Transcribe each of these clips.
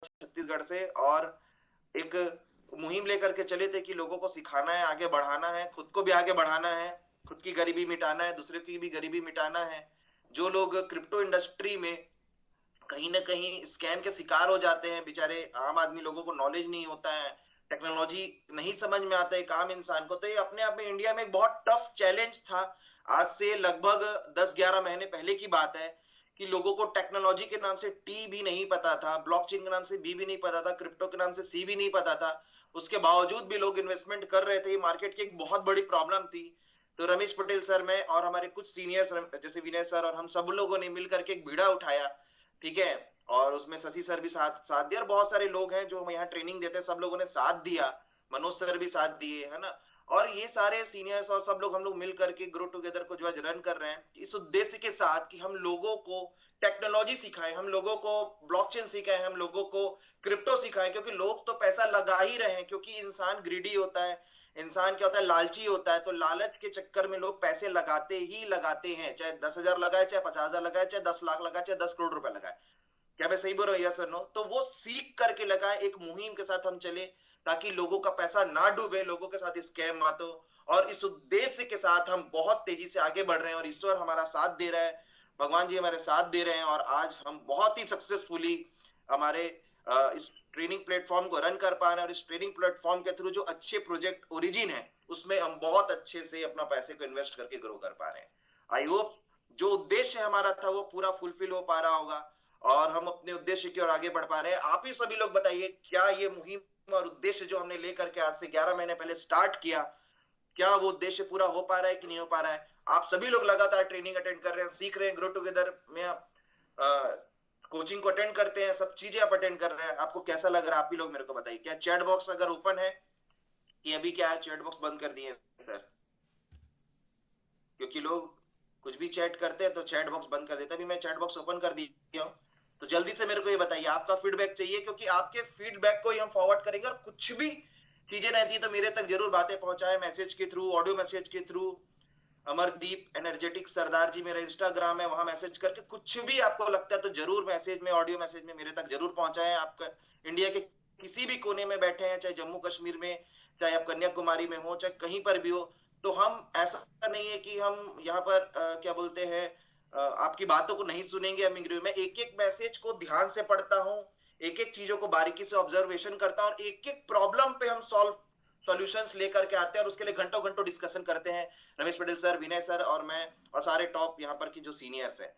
छत्तीसगढ़ से, और एक मुहिम लेकर के चले थे कि लोगों को सिखाना है, आगे बढ़ाना है, खुद को भी आगे बढ़ाना है, खुद की गरीबी मिटाना है, दूसरे की भी गरीबी मिटाना है। जो लोग क्रिप्टो इंडस्ट्री में कहीं ना कहीं स्कैम के शिकार हो जाते हैं, बेचारे आम आदमी लोगों को नॉलेज नहीं होता है, टेक्नोलॉजी नहीं समझ में आता है एक आम इंसान को, तो ये अपने आप में इंडिया में एक बहुत टफ चैलेंज था। आज से लगभग 10-11 महीने पहले की बात है कि लोगों को टेक्नोलॉजी के नाम से टी भी नहीं पता था, ब्लॉकचेन के नाम से बी भी नहीं पता था, क्रिप्टो के नाम से सी भी नहीं पता था। उसके बावजूद भी लोग इन्वेस्टमेंट कर रहे थे। ये मार्केट की एक बहुत बड़ी प्रॉब्लम थी। तो रमेश पटेल सर, मैं और हमारे कुछ सीनियर्स जैसे विनय सर और हम सब लोगों ने मिलकर के एक बीड़ा उठाया, ठीक है। और उसमें शशि सर भी साथ साथ दिया, और बहुत सारे लोग हैं जो यहाँ ट्रेनिंग देते हैं, सब लोगों ने साथ दिया, मनोज सर भी साथ दिए, है ना। और ये सारे सीनियर्स और सब लोग हम लोग मिल करके ग्रो टुगेदर को जो आज रन कर रहे हैं, इस उद्देश्य के साथ कि हम लोगों को टेक्नोलॉजी सिखाएं, हम लोगों को ब्लॉकचेन सिखाएं, हम लोगों को क्रिप्टो सिखाएं, क्योंकि लोग तो पैसा लगा ही रहे हैं, क्योंकि इंसान ग्रीडी होता है, इंसान क्या होता है, लालची होता है। तो लालच के चक्कर में लोग पैसे लगाते ही लगाते हैं, चाहे 10,000 लगाए, चाहे 50,000 लगाए, चाहे 10 लाख लगाए, चाहे 10 करोड़ रुपए लगाए। क्या मैं सही बोल रहा हूँ, यस और नो? तो वो सीख करके लगाए, एक मुहिम के साथ हम चले ताकि लोगों का पैसा ना डूबे, लोगों के साथ स्कैम मत हो। और इस उद्देश्य के साथ हम बहुत तेजी से आगे बढ़ रहे हैं, और ईश्वर हमारा साथ दे रहा है, भगवान जी हमारे साथ दे रहे हैं, और आज हम बहुत ही सक्सेसफुली हमारे इस ट्रेनिंग प्लेटफॉर्म को रन कर पा रहे हैं। और इस ट्रेनिंग प्लेटफॉर्म के थ्रू जो अच्छे प्रोजेक्ट ओरिजिन है, उसमें हम बहुत अच्छे से अपना पैसे को इन्वेस्ट करके ग्रो कर पा रहे हैं। आई होप जो उद्देश्य हमारा था वो पूरा फुलफिल हो पा रहा होगा, और हम अपने उद्देश्य की ओर आगे बढ़ पा रहे हैं। आप ही सभी लोग बताइए, क्या ये मुहिम और उद्देश्य जो हमने लेकर के आज से 11 महीने पहले स्टार्ट किया, क्या वो उद्देश्य पूरा हो पा रहा है कि नहीं हो पा रहा है? आप सभी लोग लगातार ट्रेनिंग अटेंड कर रहे हैं, सीख रहे हैं, ग्रो टुगेदर में आप कोचिंग को अटेंड करते हैं, सब चीजें आप अटेंड कर रहे हैं। आपको कैसा लग रहा है, आप ही लोग मेरे को बताइए। क्या चैट बॉक्स अगर ओपन है, कि अभी क्या है, चैट बॉक्स बंद कर दिए सर? क्योंकि लोग कुछ भी चैट करते हैं तो चैट बॉक्स बंद कर देते हैं। अभी मैं चैट बॉक्स ओपन कर दिया हूँ, तो जल्दी से मेरे को ये बताइए, आपका फीडबैक चाहिए, क्योंकि आपके फीडबैक को ही हम फॉरवर्ड करेंगे। और कुछ भी चीजें रहती है तो मेरे तक जरूर बातें पहुंचाए, मैसेज के थ्रू, ऑडियो मैसेज के थ्रू। अमरदीप एनर्जेटिक सरदार जी मेरा इंस्टाग्राम है, वहां मैसेज करके कुछ भी आपको लगता है तो जरूर मैसेज में, ऑडियो मैसेज में मेरे तक जरूर पहुंचाएं। आप इंडिया के किसी भी कोने में बैठे हैं, चाहे जम्मू कश्मीर में, चाहे आप कन्याकुमारी में हो, चाहे कहीं पर भी हो, तो हम ऐसा नहीं है कि हम यहाँ पर क्या बोलते हैं, आपकी बातों को नहीं सुनेंगे। हम इंग्लिश में एक एक मैसेज को ध्यान से पढ़ता हूँ, एक एक चीजों को बारीकी से ऑब्जर्वेशन करता हूँ, और एक एक प्रॉब्लम पे हम सॉल्व सॉल्यूशंस लेकर के आते हैं, और उसके लिए घंटों घंटों डिस्कशन करते हैं, रमेश पटेल सर, विनय सर और मैं, और सारे टॉप यहाँ पर की जो सीनियर्स हैं,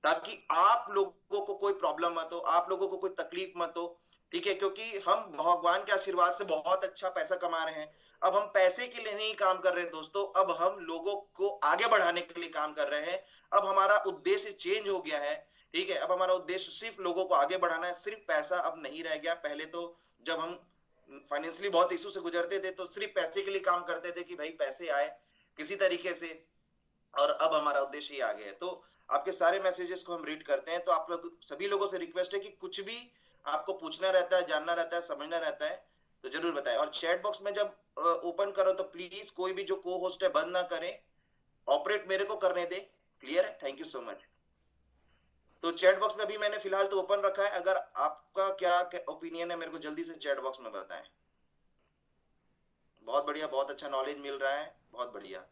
ताकि आप लोगों को कोई प्रॉब्लम मत हो, आप लोगों को कोई तकलीफ मत हो, ठीक है। क्योंकि हम भगवान के आशीर्वाद से बहुत अच्छा पैसा कमा रहे हैं। अब हम पैसे के लिए नहीं काम कर रहे हैं दोस्तों, अब हम लोगों को आगे बढ़ाने के लिए काम कर रहे हैं। अब हमारा उद्देश्य चेंज हो गया है, ठीक है। अब हमारा उद्देश्य सिर्फ लोगों को आगे बढ़ाना है, सिर्फ पैसा अब नहीं रह गया। पहले तो जब हम फाइनेंशियली बहुत इशू से गुजरते थे तो सिर्फ पैसे के लिए काम करते थे कि भाई पैसे आए किसी तरीके से, और अब हमारा उद्देश्य ही आ गया है। तो आपके सारे मैसेजेस को हम रीड करते हैं। तो आप लोग सभी लोगों से रिक्वेस्ट है कि कुछ भी आपको पूछना रहता है, जानना रहता है, समझना रहता है, तो जरूर बताएं। और चैट बॉक्स में जब ओपन करो तो प्लीज कोई भी जो को होस्ट है बंद ना करें, ऑपरेट मेरे को करने दे। क्लियर है? Thank you so much. तो चैट बॉक्स में अभी मैंने फिलहाल तो ओपन रखा है, अगर आपका क्या ओपिनियन है मेरे को जल्दी से चैट बॉक्स में बताएं। बहुत बढ़िया, बहुत अच्छा नॉलेज मिल रहा है, बहुत बढ़िया।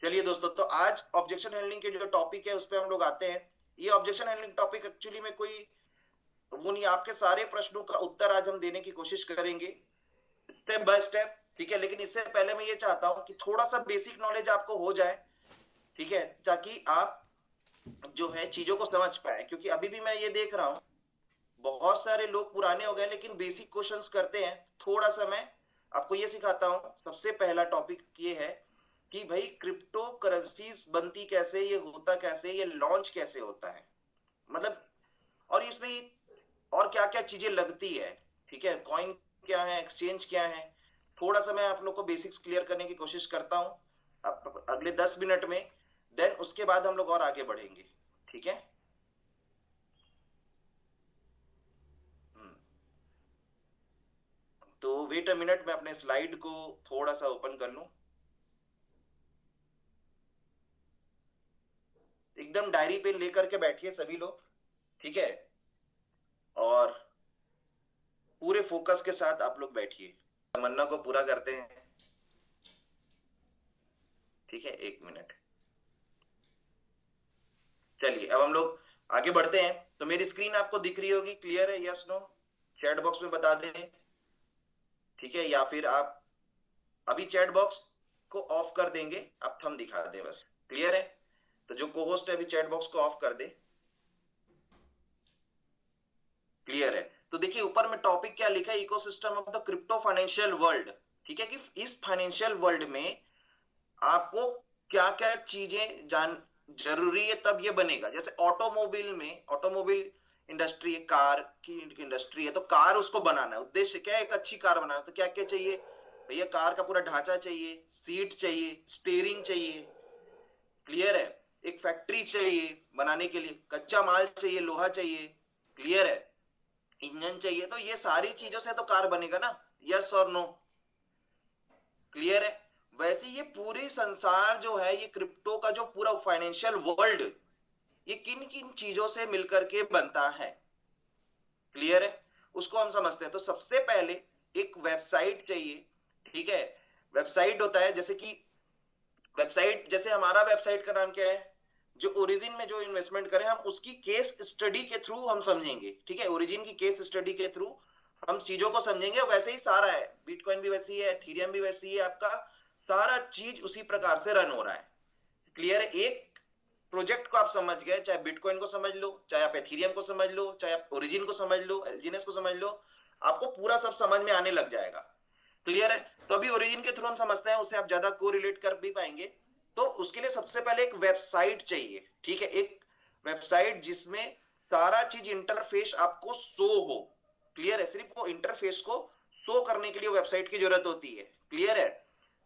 चलिए दोस्तों, तो आज ऑब्जेक्शन हैंडलिंग के जो टॉपिक है उस पर हम लोग आते हैं। ये ऑब्जेक्शन हैंडलिंग टॉपिक एक्चुअली में कोई वो नहीं, आपके सारे प्रश्नों का उत्तर आज हम देने की कोशिश करेंगे स्टेप बाय स्टेप, ठीक है। लेकिन इससे पहले मैं ये चाहता हूं कि थोड़ा सा बेसिक नॉलेज आपको हो जाए, ठीक है, ताकि आप जो है चीजों को समझ पाए। क्योंकि अभी भी मैं ये देख रहा हूँ बहुत सारे लोग पुराने हो गए लेकिन बेसिक क्वेश्चंस करते हैं। थोड़ा सा मैं आपको ये सिखाता हूँ। सबसे पहला टॉपिक ये है कि भाई क्रिप्टो करेंसीज बनती कैसे, ये होता कैसे, ये लॉन्च कैसे होता है, मतलब, और इसमें और क्या क्या चीजें लगती है, ठीक है। कॉइन क्या है, एक्सचेंज क्या है, थोड़ा सा मैं आप लोग को बेसिक्स क्लियर करने की कोशिश करता हूँ अगले 10 मिनट में। देन उसके बाद हम लोग और आगे बढ़ेंगे, ठीक है। हम्म, तो वेट अ मिनट, मैं अपने स्लाइड को थोड़ा सा ओपन कर लूं। एकदम डायरी पे लेकर के बैठिए सभी लोग, ठीक है। और फोकस के साथ आप लोग बैठिए, तमन्ना को पूरा करते हैं। ठीक है, 1 मिनट। चलिए अब हम लोग आगे बढ़ते हैं। तो मेरी स्क्रीन आपको दिख रही होगी, क्लियर है? Yes no? चैट बॉक्स में बता दें, ठीक है? या फिर आप अभी चैट बॉक्स को ऑफ कर देंगे, आप थंब दिखा दें बस। क्लियर है? तो जो को होस्ट है अभी चैट बॉक्स को ऑफ कर दे। क्लियर है? तो देखिए ऊपर में टॉपिक क्या लिखा है, ecosystem of the crypto financial world. ठीक है, कि इस फाइनेंशियल वर्ल्ड में आपको क्या क्या चीजें जान जरूरी है तब ये बनेगा। जैसे ऑटोमोबाइल में, ऑटोमोबाइल इंडस्ट्री, कार की इंडस्ट्री है, तो कार उसको बनाना है, उद्देश्य क्या है? एक अच्छी कार बनाना। तो क्या क्या चाहिए भैया? कार का पूरा ढांचा चाहिए, सीट चाहिए, स्टीयरिंग चाहिए। क्लियर है? एक फैक्ट्री चाहिए बनाने के लिए, कच्चा माल चाहिए, लोहा चाहिए। क्लियर है? इंजन चाहिए। तो ये सारी चीजों से तो कार बनेगा ना, यस और नो? क्लियर है? वैसे ये पूरी संसार जो है, ये क्रिप्टो का जो पूरा फाइनेंशियल वर्ल्ड, ये किन किन चीजों से मिलकर के बनता है? क्लियर है? उसको हम समझते हैं। तो सबसे पहले एक वेबसाइट चाहिए। ठीक है? वेबसाइट होता है, जैसे कि वेबसाइट, जैसे हमारा वेबसाइट का नाम क्या है, जो ओरिजिन में जो इन्वेस्टमेंट करें हम उसकी केस स्टडी के थ्रू हम समझेंगे। ठीक है? ओरिजिन की केस स्टडी के थ्रू हम चीजों को समझेंगे। वैसे ही सारा है, बिटकॉइन भी वैसी है, एथेरियम भी वैसी है, आपका सारा चीज उसी प्रकार से रन हो रहा है। क्लियर है? एक प्रोजेक्ट को आप समझ गए, चाहे बिटकॉइन को समझ लो, चाहे आप एथेरियम को समझ लो, चाहे आप ओरिजिन को समझ लो, एलजीएनएस को समझ लो, आपको पूरा सब समझ में आने लग जाएगा। क्लियर है? तो अभी ओरिजिन के थ्रू हम समझते हैं, उससे आप ज्यादा को रिलेट कर भी पाएंगे। तो उसके लिए सबसे पहले एक वेबसाइट चाहिए। ठीक है? एक वेबसाइट जिसमें सारा चीज इंटरफेस आपको शो हो। क्लियर है? सिर्फ वो इंटरफेस को शो करने के लिए वेबसाइट की जरूरत होती है। क्लियर है?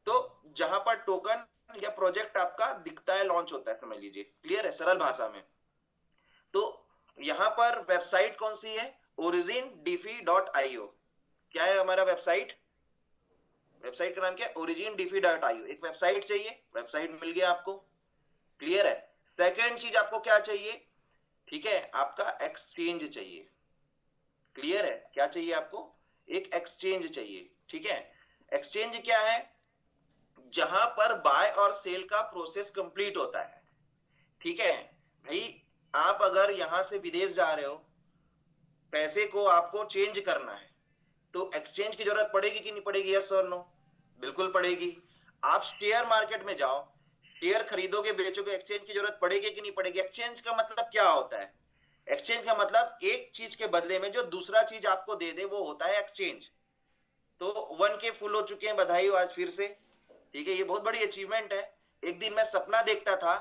तो जहां पर टोकन या प्रोजेक्ट आपका दिखता है, लॉन्च होता है, समझ लीजिए। क्लियर है? सरल भाषा में। तो यहां पर वेबसाइट कौन सी है? origindefi.io। क्या है हमारा वेबसाइट? वेबसाइट का नाम क्या है? origindefi.io। एक वेबसाइट चाहिए, वेबसाइट मिल गया आपको। क्लियर है? सेकेंड चीज आपको क्या चाहिए? ठीक है, आपका एक्सचेंज चाहिए। क्लियर है? क्या चाहिए आपको? एक एक्सचेंज चाहिए। ठीक है? एक्सचेंज क्या है? जहां पर बाय और सेल का प्रोसेस कंप्लीट होता है। ठीक है भाई? आप अगर यहां से विदेश जा रहे हो, पैसे को आपको चेंज करना है, तो एक्सचेंज की जरूरत पड़ेगी कि नहीं पड़ेगी? यस और नो? बिल्कुल पड़ेगी। आप शेयर मार्केट में जाओ, शेयर खरीदोगे बेचोगे, एक्सचेंज की जरूरत पड़ेगी कि नहीं पड़ेगी? एक्सचेंज का मतलब क्या होता है? एक्सचेंज का मतलब एक चीज के बदले में जो दूसरा चीज आपको दे दे, वो होता है एक्सचेंज। तो 1K फुल हो चुके हैं, बधाई हो आज फिर से। ठीक है? ये बहुत बड़ी अचीवमेंट है। एक दिन मैं सपना देखता था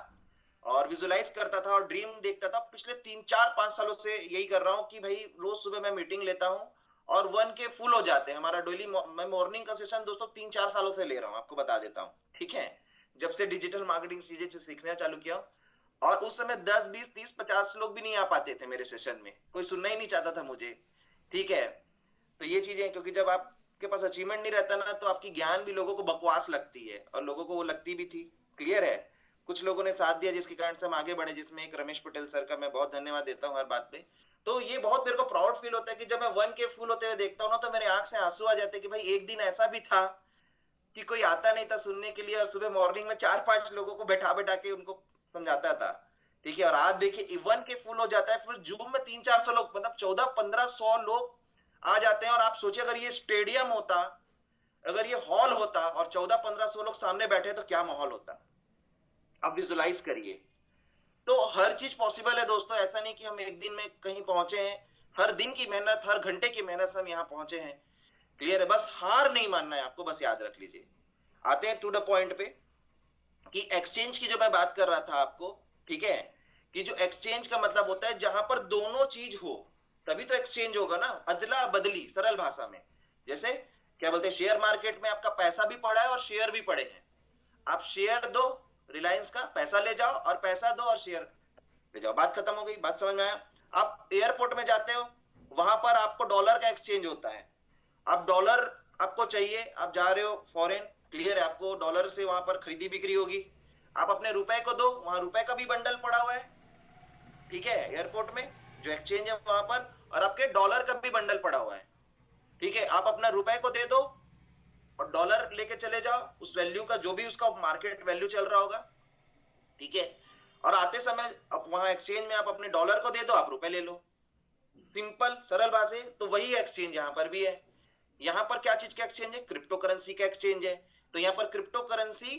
और विजुलाइज करता था और ड्रीम देखता था, पिछले 3 4 5 सालों से यही कर रहा हूँ कि भाई रोज सुबह मैं मीटिंग लेता हूँ और 1K फुल हो जाते हैं। हमारा डेली मैं मॉर्निंग का सेशन दोस्तों 3 4 सालों से ले रहा हूँ, आपको बता देता हूँ। ठीक है? जब से डिजिटल मार्केटिंग चीजें सीखना चालू किया, और उस समय 10 20 30 50 लोग भी नहीं आ पाते थे मेरे सेशन में, कोई सुनना ही नहीं चाहता था मुझे। ठीक है? तो ये चीजें, क्योंकि जब आपके पास अचीवमेंट नहीं रहता ना, तो आपकी ज्ञान भी लोगों को बकवास लगती है, और लोगों को वो लगती भी थी। क्लियर है? कुछ लोगों ने साथ दिया जिसके कारण से हम आगे बढ़े, जिसमें एक रमेश पटेल सर का मैं बहुत धन्यवाद देता हूँ हर बात पे। तो ये बहुत मेरे को प्राउड फील होता है कि जब मैं 1K फुल होते हुए देखता हूँ ना, तो मेरे आंख से आंसू आ जाते हैं कि भाई एक दिन ऐसा भी था कि कोई आता नहीं था सुनने के लिए, और सुबह मॉर्निंग में 4 5 लोगों को बैठा बैठा के उनको समझाता था। ठीक है? और आज देखिए 1K फुल हो जाता है, फिर जूम में 3 4 सौ लोग, मतलब 14 15 100 लोग आ जाते हैं। और आप सोचिए अगर ये स्टेडियम होता, अगर ये हॉल होता और 14 15 100 लोग सामने बैठे, तो क्या माहौल होता? आप विजुलाइज करिए। तो हर चीज पॉसिबल है दोस्तों, ऐसा नहीं कि हम एक दिन में कहीं पहुंचे हैं। हर दिन की मेहनत, हर घंटे की मेहनत से हम यहाँ पहुंचे हैं। क्लियर है? बस हार नहीं मानना है आपको, बस याद रख लीजिए। आते हैं टू द पॉइंट पे, कि एक्सचेंज की जो मैं बात कर रहा था आपको, ठीक है, कि जो एक्सचेंज का मतलब होता है जहां पर दोनों चीज हो, तभी तो एक्सचेंज होगा ना। अदला बदली, सरल भाषा में। जैसे क्या बोलते हैं, शेयर मार्केट में आपका पैसा भी पड़ा है और शेयर भी पड़े हैं। आप शेयर दो रिलायंस का, पैसा ले जाओ, और पैसा दो और शेयर ले जाओ, बात खत्म हो गई। बात समझ में आया? आप एयरपोर्ट में जाते हो, वहां पर आपको डॉलर का एक्सचेंज होता है। आप डॉलर आपको चाहिए, आप जा रहे हो फॉरेन, क्लियर है, आपको डॉलर से वहां पर खरीदी बिक्री होगी। आप अपने रुपए को दो, वहां रुपए का भी बंडल पड़ा हुआ है। ठीक है? एयरपोर्ट में जो एक्सचेंज है वहां पर, और आपके डॉलर का भी बंडल पड़ा हुआ है। ठीक अपना रुपए को दे दो और डॉलर लेके चले जाओ, उस वैल्यू का जो भी उसका मार्केट वैल्यू चल रहा होगा, ठीक है, और आते समय अब वहां एक्सचेंज में आप अपने डॉलर को दे दो, आप रुपए ले लो। सिंपल सरल बात है। तो वही एक्सचेंज यहां पर भी है। यहां पर क्या चीज का एक्सचेंज है? क्रिप्टो करेंसी का एक्सचेंज है। तो यहाँ पर क्रिप्टो करेंसी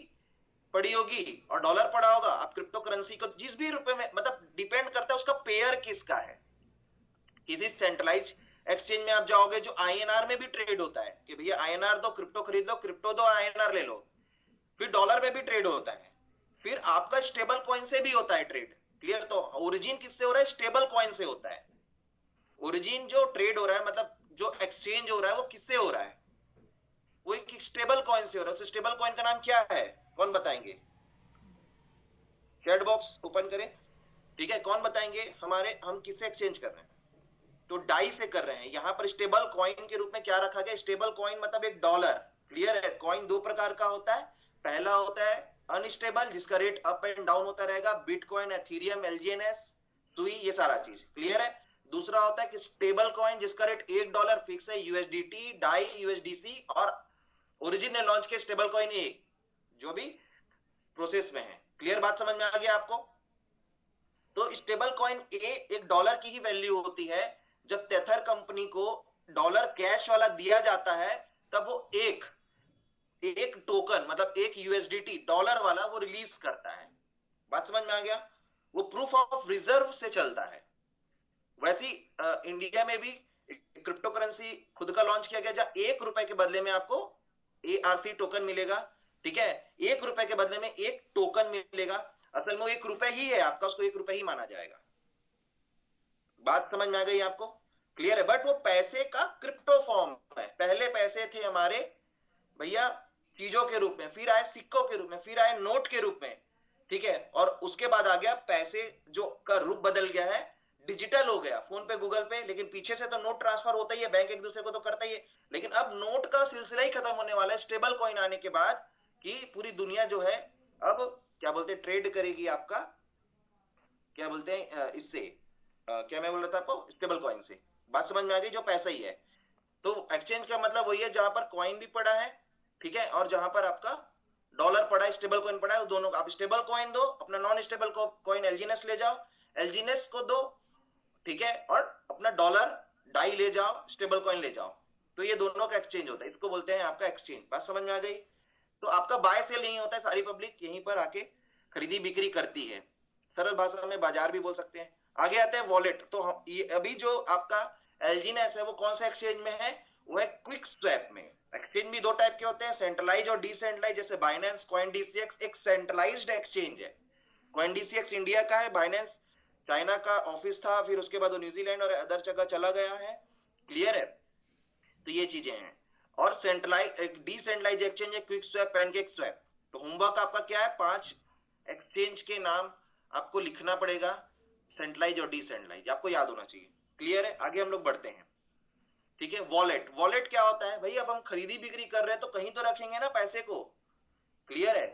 पड़ी होगी और डॉलर पड़ा होगा। आप क्रिप्टो करेंसी को जिस भी रुपए में, मतलब डिपेंड करता है उसका पेयर किसका है। किसी सेंट्रलाइज एक्सचेंज में आप जाओगे जो आईएनआर में भी ट्रेड होता है कि भैया आईएनआर दो, क्रिप्टो खरीद लो, क्रिप्टो दो, आईएनआर ले लो। फिर डॉलर में भी ट्रेड होता है। फिर आपका स्टेबल कॉइन से भी होता है ट्रेड। क्लियर? तो ओरिजिन किससे हो रहा है? स्टेबल कॉइन से होता है। ओरिजिन जो ट्रेड हो रहा है, मतलब जो एक्सचेंज हो रहा है, वो किससे हो रहा है? वो एक स्टेबल कॉइन से हो रहा है। स्टेबल कॉइन का नाम क्या है? कौन बताएंगे? चैट बॉक्स ओपन करें। ठीक है, कौन बताएंगे? हम किससे एक्सचेंज कर रहे हैं? तो डाई से कर रहे हैं। यहां पर स्टेबल कॉइन के रूप में क्या रखा गया? स्टेबल कॉइन मतलब एक डॉलर। क्लियर है? कॉइन दो प्रकार का होता है। पहला होता है अनस्टेबल, जिसका रेट अप एंड डाउन होता रहेगा, बिटकॉइन, एथेरियम, एलजीएनएस, सुई, ये सारा चीज। क्लियर है? दूसरा होता है कि स्टेबल कॉइन जिसका रेट $1 फिक्स है, यूएसडीटी, डाई, यूएसडीसी, और ओरिजिन ने लॉन्च किया स्टेबल कॉइन ए, जो भी प्रोसेस में है। क्लियर बात समझ में आ गया आपको? तो स्टेबल कॉइन ए एक डॉलर की ही वैल्यू होती है। जब टेथर कंपनी को डॉलर कैश वाला दिया जाता है, तब वो एक टोकन, मतलब एक यूएसडीटी डॉलर वाला वो रिलीज करता है। बात समझ में आ गया? वो प्रूफ ऑफ रिजर्व से चलता है। वैसी इंडिया में भी क्रिप्टो करेंसी खुद का लॉन्च किया गया, जहां ₹1 के बदले में आपको एआरसी टोकन मिलेगा। ठीक है, ₹1 के बदले में एक टोकन मिलेगा। असल में वो ₹1 ही है आपका, उसको ₹1 ही माना जाएगा। बात समझ में आ गई आपको? क्लियर है? बट वो पैसे का क्रिप्टो फॉर्म है। पहले पैसे थे हमारे भैया चीजों के रूप में, फिर आए सिक्कों के रूप में, फिर आए नोट के रूप में। ठीक है, और उसके बाद आ गया पैसे जो का रूप बदल गया है, डिजिटल हो गया, फोन पे, गूगल पे। लेकिन पीछे से तो नोट ट्रांसफर होता ही है, बैंक एक दूसरे को तो करता ही है। लेकिन अब नोट का सिलसिला ही खत्म होने वाला है स्टेबल कॉइन आने के बाद, कि पूरी दुनिया जो है अब क्या बोलते हैं, ट्रेड करेगी आपका, क्या बोलते हैं इससे, क्या मैं बोल रहा था आपको, स्टेबल कॉइन से। बात समझ में आ गई? जो पैसा ही है। तो एक्सचेंज का मतलब वही है जहां पर कॉइन भी पड़ा है, ठीक है, और जहां पर आपका डॉलर पड़ा है, स्टेबल कॉइन पड़ा है, दोनों आप स्टेबल कॉइन दो, अपना नॉन स्टेबल कॉइन एलजीनेस ले जाओ, एलजीनेस को दो, ठीक है, और अपना डॉलर डाई ले जाओ, स्टेबल कॉइन ले जाओ। तो ये दोनों का एक्सचेंज होता है, इसको बोलते हैं आपका एक्सचेंज। बात समझ में आ गई? तो आपका बाय सेल नहीं होता है, सारी पब्लिक यहीं पर आके खरीदी बिक्री करती है। सरल भाषा में बाजार भी बोल सकते हैं। आगे आते हैं वॉलेट। तो ये अभी जो आपका एलजीनेस है वो कौन सा एक्सचेंज में है? वो है क्विक स्वैप में। एक्सचेंज भी दो टाइप के होते हैं, सेंट्रलाइज और डिसेंट्रलाइज। जैसे बाइनेंस, कॉइन डीसीएक्स एक सेंट्रलाइज्ड एक्सचेंज है। कॉइन डीसीएक्स इंडिया का है, बाइनेंस चाइना का ऑफिस था, फिर उसके बाद वो न्यूजीलैंड और अदर जगह चला गया है। क्लियर है? तो ये चीजें हैं। और सेंट्रलाइज एक डिसेंट्रलाइज एक्सचेंज है क्विक स्वैप, पैनकेक स्वैप। तो होमवर्क आपका क्या है? 5 एक्सचेंज के नाम आपको लिखना पड़ेगा, सेंट्रलाइज और डिसेंट्रलाइज, आपको याद होना चाहिए। क्लियर है? आगे हम लोग बढ़ते हैं। ठीक है, वॉलेट। वॉलेट क्या होता है भाई? अब हम खरीदी बिक्री कर रहे हैं तो कहीं तो रखेंगे ना पैसे को। क्लियर है?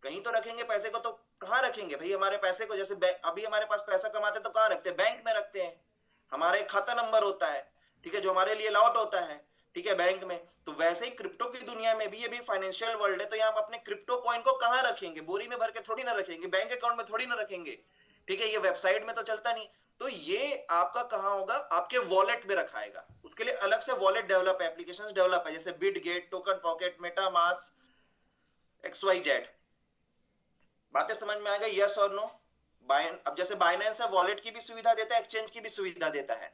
कहीं तो रखेंगे पैसे को। तो कहाँ रखेंगे भाई हमारे पैसे को? जैसे अभी हमारे पास पैसा कमाते तो कहाँ रखते हैं? बैंक में रखते हैं। हमारे खाता नंबर होता है, ठीक है, जो हमारे लिए लॉट होता है, ठीक है, बैंक में। तो वैसे ही क्रिप्टो की दुनिया में भी, ये भी फाइनेंशियल वर्ल्ड है, तो यहाँ अपने क्रिप्टो कॉइन को कहाँ रखेंगे? बोरी में भर के थोड़ी ना रखेंगे, बैंक अकाउंट में थोड़ी ना रखेंगे, ठीक है, ये वेबसाइट में तो चलता नहीं। तो ये आपका कहाँ होगा? आपके वॉलेट में रखाएगा। उसके लिए अलग से वॉलेट डेवलप है, एप्लीकेशंस डेवलप है, जैसे Bitget, token pocket, MetaMask, XYZ। बातें समझ में आ गई? यस और नो? अब जैसे बाइनेंस है, वॉलेट की भी सुविधा देता है, एक्सचेंज की भी सुविधा देता है।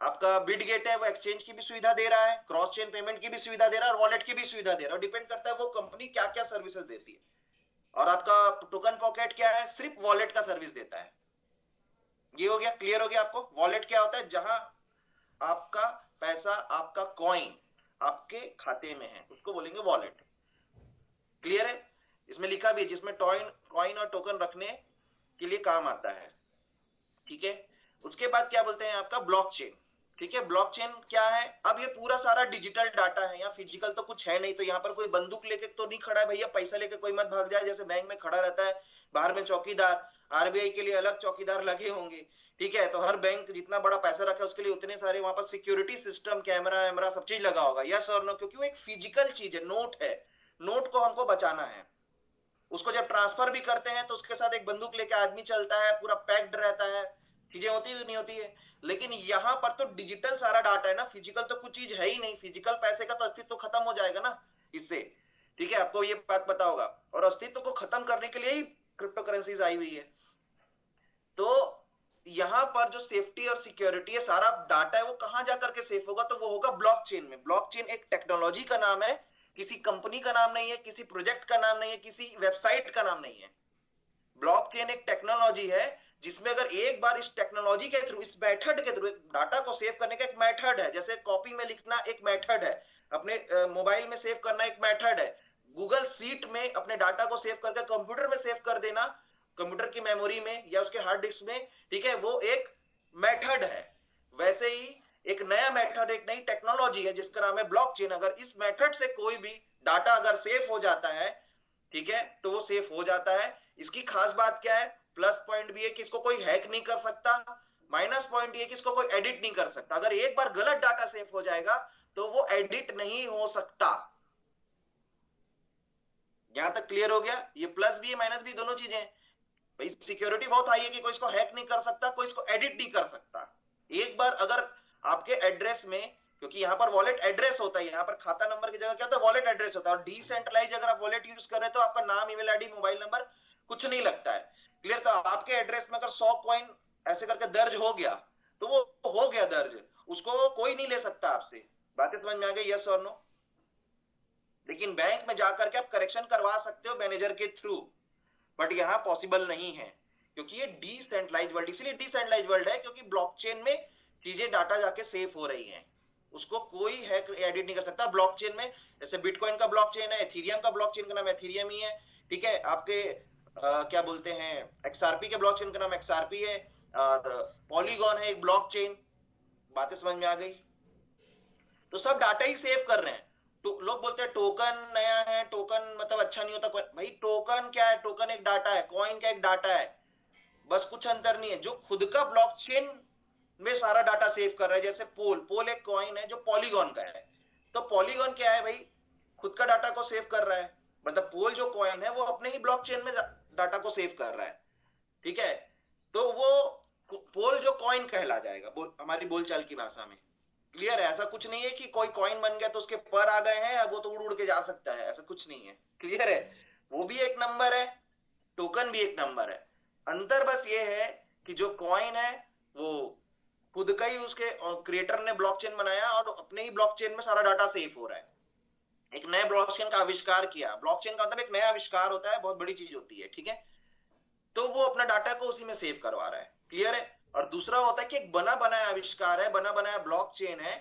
आपका बिटगेट है, वो एक्सचेंज की भी सुविधा दे रहा है, क्रॉस चेन पेमेंट की भी सुविधा दे रहा है, और वॉलेट की भी सुविधा दे रहा है। डिपेंड करता है वो कंपनी क्या क्या सर्विसेज देती है। और आपका टोकन पॉकेट क्या है? सिर्फ वॉलेट का सर्विस देता है। ये हो गया, क्लियर हो गया आपको? वॉलेट क्या होता है? जहां आपका पैसा, आपका कॉइन आपके खाते में है, उसको बोलेंगे वॉलेट। क्लियर है? इसमें लिखा भी है, जिसमें कॉइन और टोकन रखने के लिए काम आता है। ठीक है, उसके बाद क्या बोलते हैं आपका ब्लॉकचेन। ठीक है, ब्लॉकचेन क्या है? अब ये पूरा सारा डिजिटल डाटा है, यहाँ फिजिकल तो कुछ है नहीं। तो यहाँ पर कोई बंदूक लेके तो नहीं खड़ा है भैया, पैसा लेके कोई मत भाग जाए। जैसे बैंक में खड़ा रहता है बाहर में चौकीदार, आरबीआई के लिए अलग चौकीदार लगे होंगे, ठीक है, तो हर बैंक जितना बड़ा पैसा रखा है उसके लिए उतने सारे वहां पर सिक्योरिटी सिस्टम, कैमरा वैमरा सब चीज लगा होगा, यस और नो, क्योंकि वो एक फिजिकल चीज है, नोट है, नोट को हमको बचाना है। उसको जब ट्रांसफर भी करते हैं तो उसके साथ एक बंदूक लेके आदमी चलता है, पूरा पैक्ड रहता है, चीजें होती है नहीं होती है। लेकिन यहाँ पर तो डिजिटल सारा डाटा है ना, फिजिकल तो कुछ चीज है ही नहीं, फिजिकल पैसे का तो अस्तित्व खत्म हो जाएगा ना इससे। ठीक है, आपको ये बात पता होगा, और अस्तित्व को खत्म करने के लिए ही क्रिप्टो करेंसीज आई हुई है। तो यहाँ पर जो सेफ्टी और सिक्योरिटी है, सारा डाटा है, वो कहां जाकर के सेफ होगा, तो वो होगा ब्लॉकचेन में। ब्लॉकचेन एक टेक्नोलॉजी का नाम है, किसी कंपनी का नाम नहीं है, किसी प्रोजेक्ट का नाम नहीं है, किसी वेबसाइट का नाम नहीं है। ब्लॉकचेन एक टेक्नोलॉजी है जिसमें अगर एक बार इस टेक्नोलॉजी के थ्रू, इस मेथड के थ्रू, डाटा को सेव करने का एक मेथड है, जैसे कॉपी में लिखना एक मेथड है, अपने मोबाइल में सेव करना एक मेथड है, गूगल सीट में अपने डाटा को सेव करके कंप्यूटर में सेव कर देना, कंप्यूटर की मेमोरी में या उसके हार्ड डिस्क में, ठीक है, वो एक मेथड है। वैसे ही एक नया मेथड, एक नई टेक्नोलॉजी है जिसका नाम है ब्लॉकचेन। अगर इस मेथड से कोई भी डाटा अगर सेफ हो जाता है, ठीक है, तो वो सेफ हो जाता है। इसकी खास बात क्या है, प्लस पॉइंट भी है कि इसको कोई हैक नहीं कर सकता, माइनस पॉइंट ये कि इसको कोई एडिट नहीं कर सकता। अगर एक बार गलत डाटा सेफ हो जाएगा तो वो एडिट नहीं हो सकता। यहां तक क्लियर हो गया? ये प्लस भी है माइनस भी, दोनों चीजें। भाई सिक्योरिटी बहुत हाई है कि कोई इसको हैक नहीं कर सकता, कोई इसको एडिट नहीं कर सकता। एक बार अगर आपके एड्रेस में, क्योंकि यहाँ पर वॉलेट एड्रेस होता है, यहाँ पर खाता नंबर की जगह क्या होता है, वॉलेट एड्रेस होता है। और डिसेंट्रलाइज अगर आप वॉलेट यूज कर रहे हैं तो आपका नाम, ईमेल आईडी, मोबाइल नंबर कुछ नहीं लगता है। क्लियर? तो आपके एड्रेस में अगर 100 कॉइन ऐसे करके दर्ज हो गया तो वो हो गया दर्ज, उसको कोई नहीं ले सकता आपसे। बातें समझ में आ गई? यस और नो? लेकिन बैंक में जाकर के आप करेक्शन करवा सकते हो मैनेजर के थ्रू, बट यहाँ पॉसिबल नहीं है क्योंकि ये डिसेंट्रलाइज वर्ल्ड। इसलिए डिसेंट्रलाइज वर्ल्ड है क्योंकि ब्लॉकचेन में चीजें, डाटा जाके सेफ हो रही हैं, उसको कोई हैक एडिट नहीं कर सकता। ब्लॉकचेन में जैसे बिटकॉइन का ब्लॉकचेन है, एथेरियम का ब्लॉकचेन का नाम एथेरियम ही है, ठीक है। आपके क्या बोलते हैं, एक्सआरपी के ब्लॉकचेन का नाम एक्सआरपी है, और पॉलीगॉन है एक ब्लॉकचेन। बातें समझ में आ गई? तो सब डाटा ही सेव कर रहे हैं। तो लोग बोलते हैं टोकन नया है, टोकन मतलब अच्छा नहीं होता। भाई टोकन क्या है? टोकन एक डाटा है, कॉइन का एक डाटा है, बस कुछ अंतर नहीं है। जो खुद का ब्लॉकचेन में सारा डाटा सेव कर रहा है, जैसे पोल एक कॉइन है जो पॉलीगॉन का है। तो पॉलीगॉन क्या है भाई? खुद का डाटा को सेव कर रहा है, मतलब पोल जो कॉइन है वो अपने ही ब्लॉकचेन में डाटा को सेव कर रहा है, ठीक है। तो वो पोल जो कॉइन कहला जाएगा, हमारी बोलचाल की भाषा में। क्लियर है? ऐसा कुछ नहीं है कि कोई कॉइन बन गया तो उसके पर आ गए हैं, अब वो तो उड़ उड़ के जा सकता है, ऐसा कुछ नहीं है। क्लियर है? वो भी एक नंबर है, टोकन भी एक नंबर है। अंतर बस ये है कि जो कॉइन है वो खुद का ही, उसके क्रिएटर ने ब्लॉकचेन बनाया और अपने ही ब्लॉकचेन में सारा डाटा सेफ हो रहा है। एक नए ब्लॉकचेन का आविष्कार किया। ब्लॉकचेन का मतलब एक नया आविष्कार होता है, बहुत बड़ी चीज होती है, ठीक है। तो वो अपना डाटा को उसी में सेव करवा रहा है। क्लियर है? और दूसरा होता है कि एक बना बनाया आविष्कार है, बना बनाया ब्लॉकचेन है,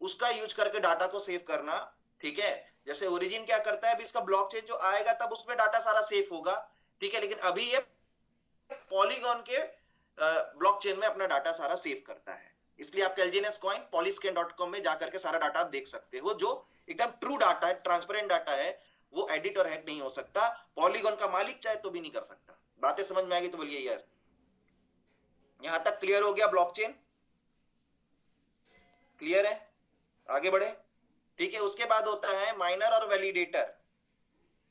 उसका यूज करके डाटा को सेव करना, ठीक है। जैसे ओरिजिन क्या करता है, अभी इसका ब्लॉकचेन जो आएगा तब उसमें डाटा सारा सेफ होगा, ठीक है। लेकिन अभी ये पॉलीगॉन के ब्लॉकचेन में अपना डाटा सारा सेव करता है। इसलिए आप एलजीएनएस कॉइन polyscan.com में जाकर के सारा डाटा आप देख सकते हो, जो एकदम ट्रू डाटा है, ट्रांसपेरेंट डाटा है, वो एडिट और हैक नहीं हो सकता। पॉलीगॉन का मालिक चाहे तो भी नहीं कर सकता। बातें समझ में आ गई तो बोलिए यस। यहां तक क्लियर हो गया? ब्लॉकचेन क्लियर है? आगे बढ़े, ठीक है। उसके बाद होता है माइनर और वैलिडेटर।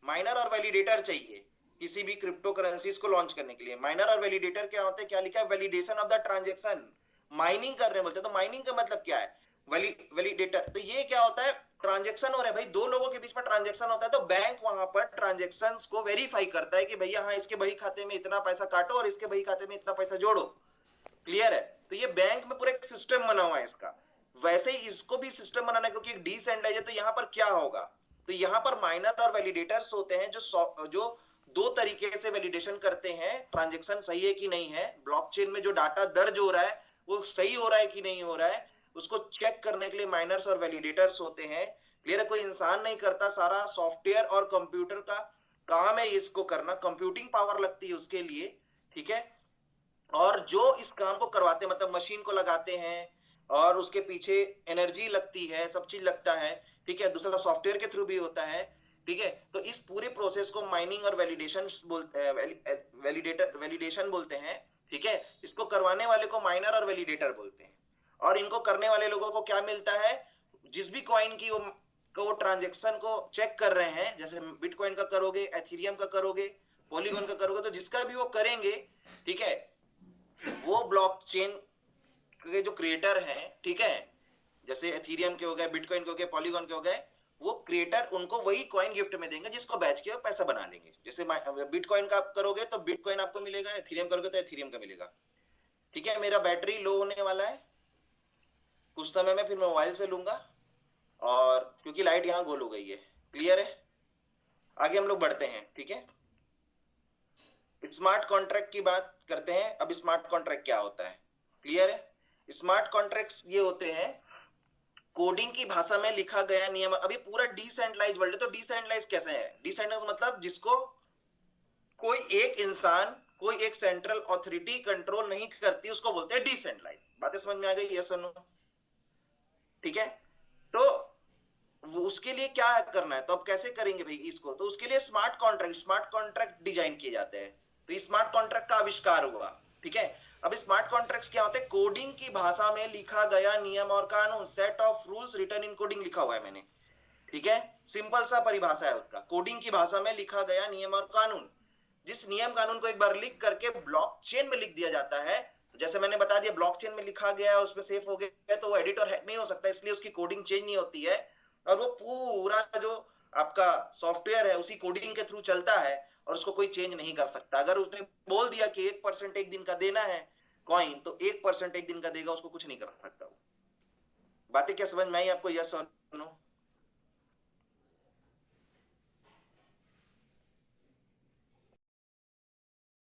माइनर और वैलिडेटर चाहिए किसी भी क्रिप्टो करेंसीज को लॉन्च करने के लिए। माइनर और वैलिडेटर क्या होते हैं? क्या लिखा है? Validation of the transaction. Mining कर रहे हैं बोलते हैं, तो माइनिंग का मतलब क्या है? वैलिडेटर। तो ये क्या होता है? ट्रांजेक्शन हो रहा है भाई, दो लोगों के बीच में ट्रांजेक्शन होता है, तो बैंक वहां पर ट्रांजेक्शंस को वेरीफाई करता है कि भैया हाँ, इसके बही खाते में इतना पैसा काटो और इसके बही खाते में इतना पैसा जोड़ो। क्लियर है? तो ये बैंक में पूरा एक सिस्टम बना हुआ है इसका। वैसे ही इसको भी सिस्टम बनाना है क्योंकि डिसेंट्रलाइज है। तो यहाँ पर क्या होगा? तो यहाँ पर माइनर और वैलिडेटर्स होते हैं जो दो तरीके से वैलिडेशन करते हैं ट्रांजेक्शन सही है कि नहीं है। ब्लॉकचेन में जो डाटा दर्ज हो रहा है वो सही हो रहा है कि नहीं हो रहा है, उसको चेक करने के लिए माइनर्स और वैलिडेटर्स होते हैं। क्लियर है? कोई इंसान नहीं करता, सारा सॉफ्टवेयर और कंप्यूटर का काम है इसको करना, कंप्यूटिंग पावर लगती है उसके लिए, ठीक है। और जो इस काम को करवाते हैं, मतलब मशीन को लगाते हैं और उसके पीछे एनर्जी लगती है, सब चीज लगता है, ठीक है। दूसरा सॉफ्टवेयर के थ्रू भी होता है, ठीक है। तो इस पूरे प्रोसेस को माइनिंग और वैलिडेशन बोलते हैं, वैलिडेशन बोलते हैं, ठीक है, इसको करवाने वाले को माइनर और वैलिडेटर बोलते हैं। और इनको करने वाले लोगों को क्या मिलता है, जिस भी कॉइन की वो ट्रांजेक्शन को चेक कर रहे हैं, जैसे बिटकॉइन का करोगे, एथेरियम का करोगे, पॉलीगॉन का करोगे, तो जिसका भी वो करेंगे, ठीक है, वो ब्लॉकचेन के जो क्रिएटर हैं, ठीक है, जैसे एथेरियम के हो गए, बिटकॉइन के हो गए, पॉलीगॉन के हो गए, वो क्रिएटर उनको वही कॉइन गिफ्ट में देंगे जिसको बेच के पैसा बना लेंगे। जैसे बिटकॉइन का आप करोगे तो बिटकॉइन आपको मिलेगा, एथेरियम करोगे तो एथेरियम का मिलेगा। ठीक है, मेरा बैटरी लो होने वाला है, कुछ समय में फिर मैं मोबाइल से लूंगा, और क्योंकि लाइट यहाँ गोल हो गई है। क्लियर है, आगे हम लोग बढ़ते हैं। ठीक है, स्मार्ट कॉन्ट्रैक्ट की बात करते हैं। अब स्मार्ट कॉन्ट्रैक्ट क्या होता है, क्लियर है। स्मार्ट कॉन्ट्रैक्ट्स ये होते हैं कोडिंग की भाषा में लिखा गया नियम। अभी पूरा डिसेंट्रलाइज वर्ल्ड है, तो डिसेंट्रलाइज कैसे है, डिसेंट्रलाइज मतलब जिसको कोई एक इंसान, कोई एक सेंट्रल अथॉरिटी कंट्रोल नहीं करती, उसको बोलते हैं डिसेंट्रलाइज। बातें समझ में आ गई, यस और नो? ठीक है, तो उसके लिए क्या करना है, तो अब कैसे करेंगे भाई इसको, तो उसके लिए स्मार्ट कॉन्ट्रैक्ट डिजाइन किए जाते हैं। तो स्मार्ट कॉन्ट्रैक्ट का आविष्कार हुआ। ठीक है, अब स्मार्ट कॉन्ट्रैक्ट्स क्या होते हैं, कोडिंग की भाषा में लिखा गया नियम और कानून, set of rules written in coding लिखा हुआ है मैंने। ठीक है, सिंपल सा परिभाषा है उसका, कोडिंग की भाषा में लिखा गया नियम और कानून, जिस नियम कानून को एक बार लिख करके ब्लॉकचेन में लिख दिया जाता है। जैसे मैंने बता दिया, ब्लॉकचेन में लिखा गया है, उसमें सेव हो गया, तो वो एडिट और हैक नहीं हो सकता, इसलिए उसकी कोडिंग चेंज नहीं होती है, और वो पूरा जो आपका सॉफ्टवेयर है उसी कोडिंग के थ्रू चलता है, और उसको कोई चेंज नहीं कर सकता। अगर उसने बोल दिया कि 1% एक दिन का देना है कॉइन, तो 1% एक दिन का देगा, उसको कुछ नहीं कर सकता। बातें क्या समझ में आई आपको, यस और नो?